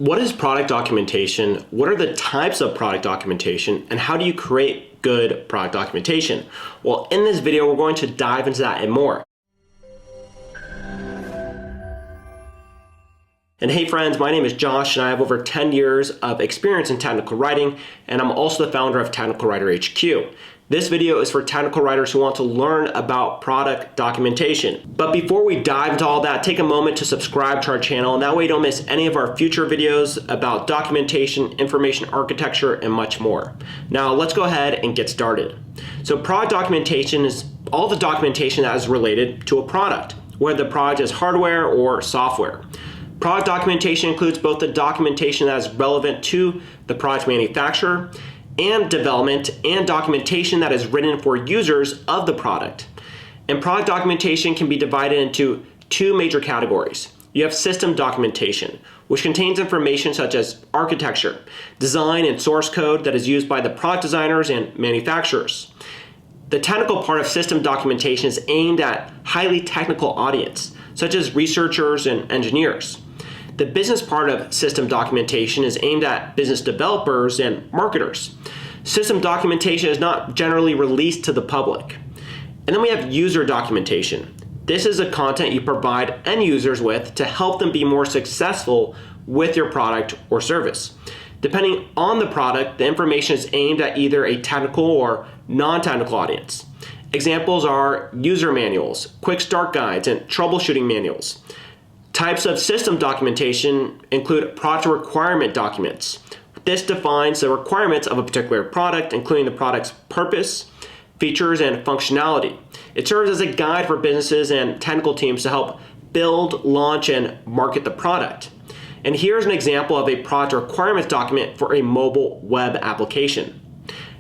What is product documentation? What are the types of product documentation? And how do you create good product documentation? Well, in this video, we're going to dive into that and more. And hey friends, my name is Josh and I have over 10 years of experience in technical writing, and I'm also the founder of Technical Writer HQ. This video is for technical writers who want to learn about product documentation. But before we dive into all that, take a moment to subscribe to our channel, and that way you don't miss any of our future videos about documentation, information architecture, and much more. Now let's go ahead and get started. So product documentation is all the documentation that is related to a product, whether the product is hardware or software. Product documentation includes both the documentation that is relevant to the product manufacturer and development, and documentation that is written for users of the product. And product documentation can be divided into two major categories. You have system documentation, which contains information such as architecture, design, and source code that is used by the product designers and manufacturers. The technical part of system documentation is aimed at highly technical audience, such as researchers and engineers. The business part of system documentation is aimed at business developers and marketers. System documentation is not generally released to the public. And then we have user documentation. This is the content you provide end users with to help them be more successful with your product or service. Depending on the product, the information is aimed at either a technical or non-technical audience. Examples are user manuals, quick start guides, and troubleshooting manuals. Types of system documentation include product requirement documents. This defines the requirements of a particular product, including the product's purpose, features, and functionality. It serves as a guide for businesses and technical teams to help build, launch, and market the product. And here's an example of a product requirements document for a mobile web application.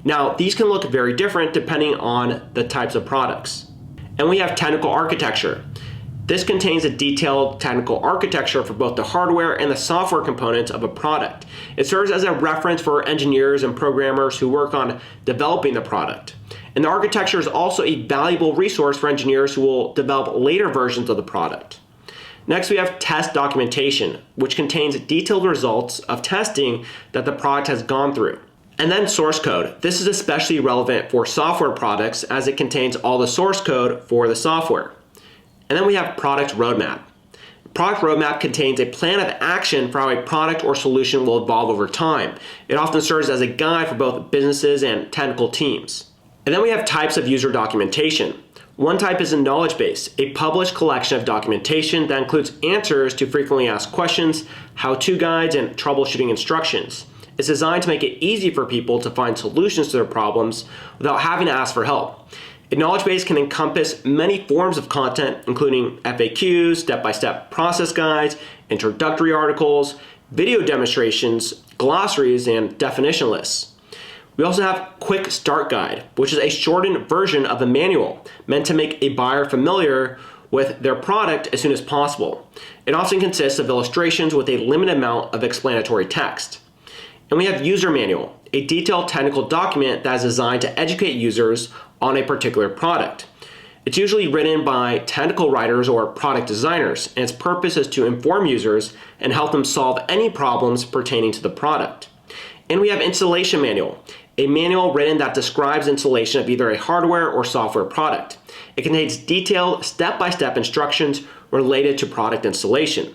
Now, these can look very different depending on the types of products. And we have technical architecture. This contains a detailed technical architecture for both the hardware and the software components of a product. It serves as a reference for engineers and programmers who work on developing the product. And the architecture is also a valuable resource for engineers who will develop later versions of the product. Next, we have test documentation, which contains detailed results of testing that the product has gone through. And then source code. This is especially relevant for software products as it contains all the source code for the software. And then we have product roadmap. Product roadmap contains a plan of action for how a product or solution will evolve over time. It often serves as a guide for both businesses and technical teams. And then we have types of user documentation. One type is a knowledge base, a published collection of documentation that includes answers to frequently asked questions, how-to guides, and troubleshooting instructions. It's designed to make it easy for people to find solutions to their problems without having to ask for help. A knowledge base can encompass many forms of content, including FAQs, step-by-step process guides, introductory articles, video demonstrations, glossaries, and definition lists. We also have Quick Start Guide, which is a shortened version of a manual meant to make a buyer familiar with their product as soon as possible. It often consists of illustrations with a limited amount of explanatory text. And we have User Manual, a detailed technical document that is designed to educate users on a particular product. It's usually written by technical writers or product designers, and its purpose is to inform users and help them solve any problems pertaining to the product. And we have Installation Manual, a manual written that describes installation of either a hardware or software product. It contains detailed step-by-step instructions related to product installation.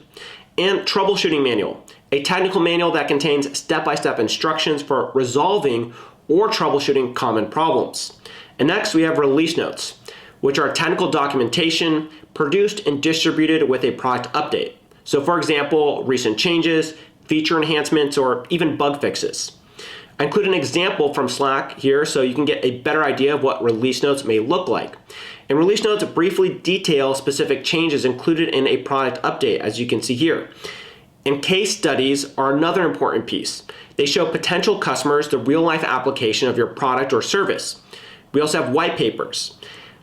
And Troubleshooting Manual, a technical manual that contains step-by-step instructions for resolving or troubleshooting common problems. And next we have Release Notes, which are technical documentation produced and distributed with a product update. So for example, recent changes, feature enhancements, or even bug fixes. I include an example from Slack here so you can get a better idea of what Release Notes may look like. And Release Notes briefly detail specific changes included in a product update, as you can see here. And case studies are another important piece. They show potential customers the real-life application of your product or service. We also have white papers,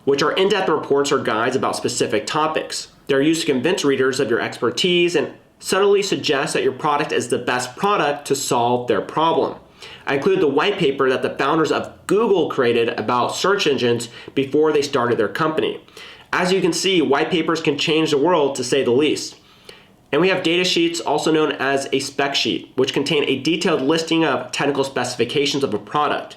which are in-depth reports or guides about specific topics. They're used to convince readers of your expertise and subtly suggest that your product is the best product to solve their problem. I include the white paper that the founders of Google created about search engines before they started their company. As you can see, white papers can change the world, to say the least. And we have data sheets, also known as a spec sheet, which contain a detailed listing of technical specifications of a product.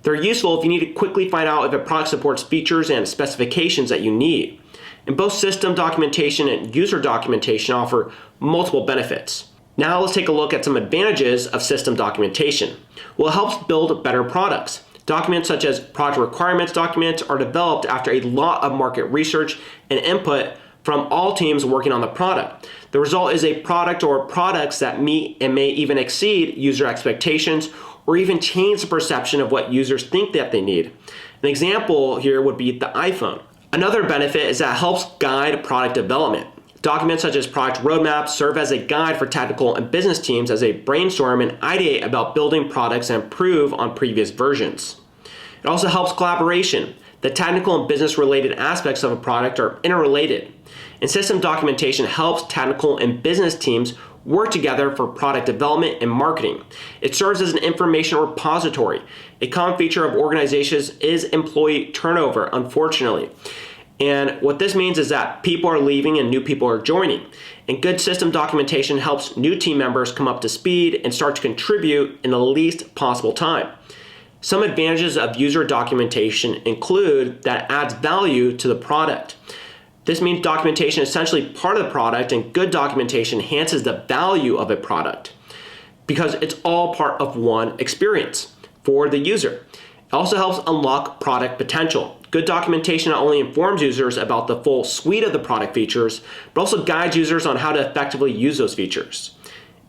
They're useful if you need to quickly find out if a product supports features and specifications that you need. And both system documentation and user documentation offer multiple benefits. Now let's take a look at some advantages of system documentation. Well, it helps build better products. Documents such as product requirements documents are developed after a lot of market research and input from all teams working on the product. The result is a product or products that meet and may even exceed user expectations or even change the perception of what users think that they need. An example here would be the iPhone. Another benefit is that it helps guide product development. Documents such as product roadmaps serve as a guide for technical and business teams as they brainstorm and ideate about building products and improve on previous versions. It also helps collaboration. The technical and business related aspects of a product are interrelated. And system documentation helps technical and business teams work together for product development and marketing. It serves as an information repository. A common feature of organizations is employee turnover, unfortunately. And what this means is that people are leaving and new people are joining. And good system documentation helps new team members come up to speed and start to contribute in the least possible time. Some advantages of user documentation include that it adds value to the product. This means documentation is essentially part of the product, and good documentation enhances the value of a product because it's all part of one experience for the user. It also helps unlock product potential. Good documentation not only informs users about the full suite of the product features, but also guides users on how to effectively use those features.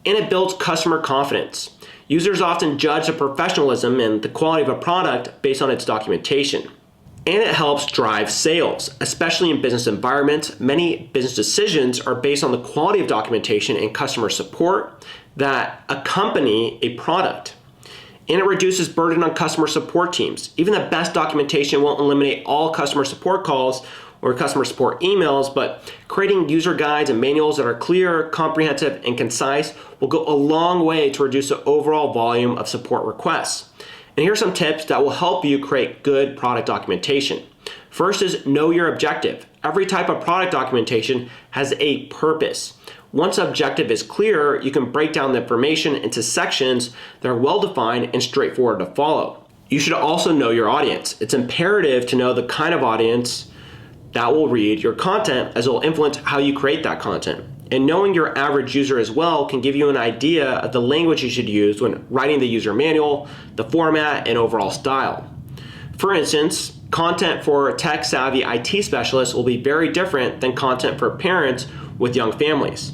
And it builds customer confidence. Users often judge the professionalism and the quality of a product based on its documentation. And it helps drive sales, especially in business environments. Many business decisions are based on the quality of documentation and customer support that accompany a product. And it reduces burden on customer support teams. Even the best documentation won't eliminate all customer support calls or customer support emails, but creating user guides and manuals that are clear, comprehensive, and concise will go a long way to reduce the overall volume of support requests. And here are some tips that will help you create good product documentation. First is know your objective. Every type of product documentation has a purpose. Once the objective is clear, you can break down the information into sections that are well-defined and straightforward to follow. You should also know your audience. It's imperative to know the kind of audience that will read your content, as it will influence how you create that content. And knowing your average user as well can give you an idea of the language you should use when writing the user manual, the format, and overall style. For instance, content for tech-savvy IT specialists will be very different than content for parents with young families.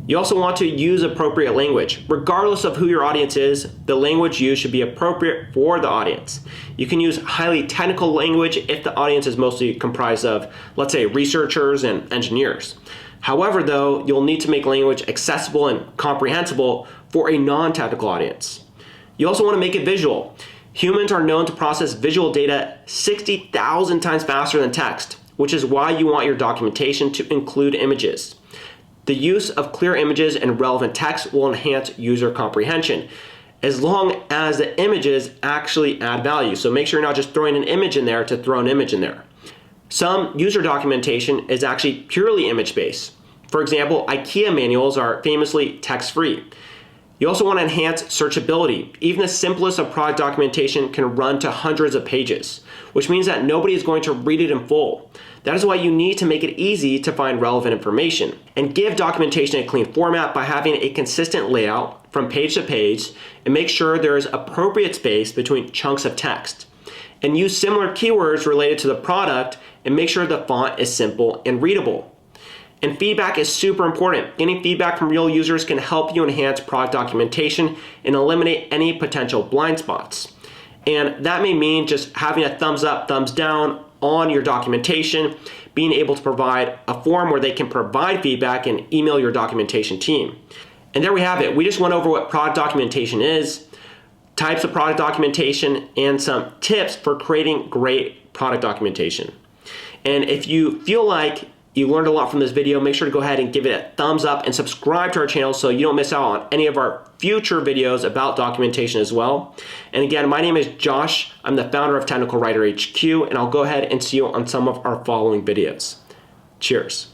You also want to use appropriate language. Regardless of who your audience is, the language used should be appropriate for the audience. You can use highly technical language if the audience is mostly comprised of, let's say, researchers and engineers. However, though, you'll need to make language accessible and comprehensible for a non-technical audience. You also want to make it visual. Humans are known to process visual data 60,000 times faster than text, which is why you want your documentation to include images. The use of clear images and relevant text will enhance user comprehension, as long as the images actually add value. So make sure you're not just throwing an image in there to throw an image in there. Some user documentation is actually purely image-based. For example, IKEA manuals are famously text-free. You also want to enhance searchability. Even the simplest of product documentation can run to hundreds of pages, which means that nobody is going to read it in full. That is why you need to make it easy to find relevant information and give documentation a clean format by having a consistent layout from page to page, and make sure there is appropriate space between chunks of text. And use similar keywords related to the product, and make sure the font is simple and readable. And feedback is super important. Getting feedback from real users can help you enhance product documentation and eliminate any potential blind spots. And that may mean just having a thumbs up, thumbs down on your documentation, being able to provide a form where they can provide feedback and email your documentation team. And there we have it. We just went over what product documentation is, types of product documentation, and some tips for creating great product documentation. And if you feel like you learned a lot from this video, make sure to go ahead and give it a thumbs up and subscribe to our channel so you don't miss out on any of our future videos about documentation as well. And again, my name is Josh. I'm the founder of Technical Writer HQ, and I'll go ahead and see you on some of our following videos. Cheers.